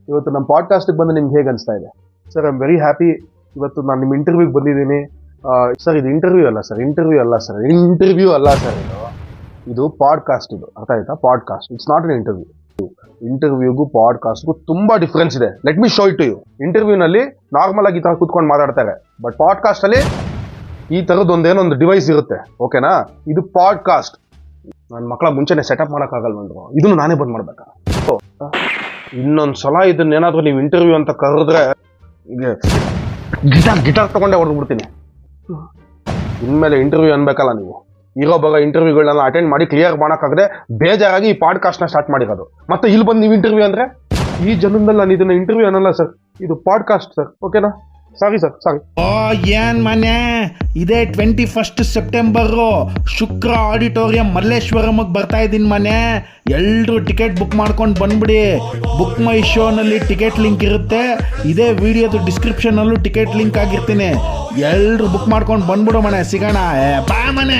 ಇವತ್ತು ನಮ್ಮ ಪಾಡ್ಕಾಸ್ಟಿಗೆ ಬಂದು ನಿಮ್ಗೆ ಹೇಗೆ ಅನಿಸ್ತಾ ಇದೆ? Sir I am very happy. ಇವತ್ತು ನಾನು ನಿಮ್ಮ ಇಂಟರ್ವ್ಯೂಗೆ ಬಂದಿದ್ದೀನಿ. ಸರ್ ಇದು ಇಂಟರ್ವ್ಯೂ ಅಲ್ಲ ಸರ್, ಇದು ಪಾಡ್ಕಾಸ್ಟ್. ಇದು ಅರ್ಥ ಆಯ್ತಾ? Podcast, it's not an interview. ಇಂಟರ್ವ್ಯೂಗೂ ಪಾಡ್ಕಾಸ್ಟ್ಗೂ ತುಂಬಾ ಡಿಫ್ರೆನ್ಸ್ ಇದೆ. Let me show it to you. ಇಂಟರ್ವ್ಯೂನಲ್ಲಿ ನಾರ್ಮಲ್ ಆಗಿ ಈ ತರ ಕೂತ್ಕೊಂಡು ಮಾತಾಡ್ತಾರೆ, ಬಟ್ ಪಾಡ್ಕಾಸ್ಟ್ ಅಲ್ಲಿ ಈ ತರದ್ದು ಒಂದೇನೊಂದು ಡಿವೈಸ್ ಇರುತ್ತೆ. ಓಕೆನಾ? ಇದು ಪಾಡ್ಕಾಸ್ಟ್. ನನ್ನ ಮಕ್ಕಳ ಮುಂಚೆನೆ ಸೆಟಪ್ ಮಾಡೋಕ್ಕಾಗಲ್ಲ ನಂದು, ಇದನ್ನು ನಾನೇ ಬಂದ್ ಮಾಡ್ಬೇಕಾ? ಇನ್ನೊಂದ್ಸಲ ಇದನ್ನೇನಾದ್ರೂ ನೀವು ಇಂಟರ್ವ್ಯೂ ಅಂತ ಕರೆದ್ರೆ ಗಿಟಾರ್ ತಗೊಂಡೆ ಹೊಡೆದ್ಬಿಡ್ತೀನಿ. ಇನ್ಮೇಲೆ ಇಂಟರ್ವ್ಯೂ ಅನ್ಬೇಕಲ್ಲ ನೀವು. ಇರೋ ಬರೋ ಇಂಟರ್ವ್ಯೂಗಳನ್ನೆಲ್ಲ ಅಟೆಂಡ್ ಮಾಡಿ ಕ್ಲಿಯರ್ ಮಾಡೋಕ್ಕಾಗದೆ ಬೇಜಾರಾಗಿ ಈ ಪಾಡ್ಕಾಸ್ಟ್ನ ಸ್ಟಾರ್ಟ್ ಮಾಡಿರೋದು. ಮತ್ತೆ ಇಲ್ಲಿ ಬಂದು ನೀವು ಇಂಟರ್ವ್ಯೂ ಅಂದ್ರೆ ಈ ಜನ್ಮದಲ್ಲಿ ನಾನು ಇದನ್ನ ಇಂಟರ್ವ್ಯೂ ಅನ್ನಲ್ಲ ಸರ್, ಇದು ಪಾಡ್ಕಾಸ್ಟ್ ಸರ್. ಓಕೆನಾ? ಸಾರಿ ಸರ್, ಸಾರಿ. ಏನ್ ಮನೆ ಇದೇ 21 ಸೆಪ್ಟೆಂಬರು ಶುಕ್ರ ಆಡಿಟೋರಿಯಂ ಮಲ್ಲೇಶ್ವರಮ್ಗೆ ಬರ್ತಾ ಇದ್ದೀನಿ ಮನೆ. ಎಲ್ಲರೂ ಟಿಕೆಟ್ ಬುಕ್ ಮಾಡ್ಕೊಂಡು ಬಂದ್ಬಿಡಿ. ಬುಕ್ ಮೈ ಶೋನಲ್ಲಿ ಟಿಕೆಟ್ ಲಿಂಕ್ ಇರುತ್ತೆ, ಇದೇ ವಿಡಿಯೋದು ಡಿಸ್ಕ್ರಿಪ್ಷನಲ್ಲೂ ಟಿಕೆಟ್ ಲಿಂಕ್ ಆಗಿರ್ತೀನಿ. ಎಲ್ಲರೂ ಬುಕ್ ಮಾಡ್ಕೊಂಡು ಬಂದ್ಬಿಡು ಮನೆ, ಸಿಗೋಣ. ಬಾ ಮನೆ.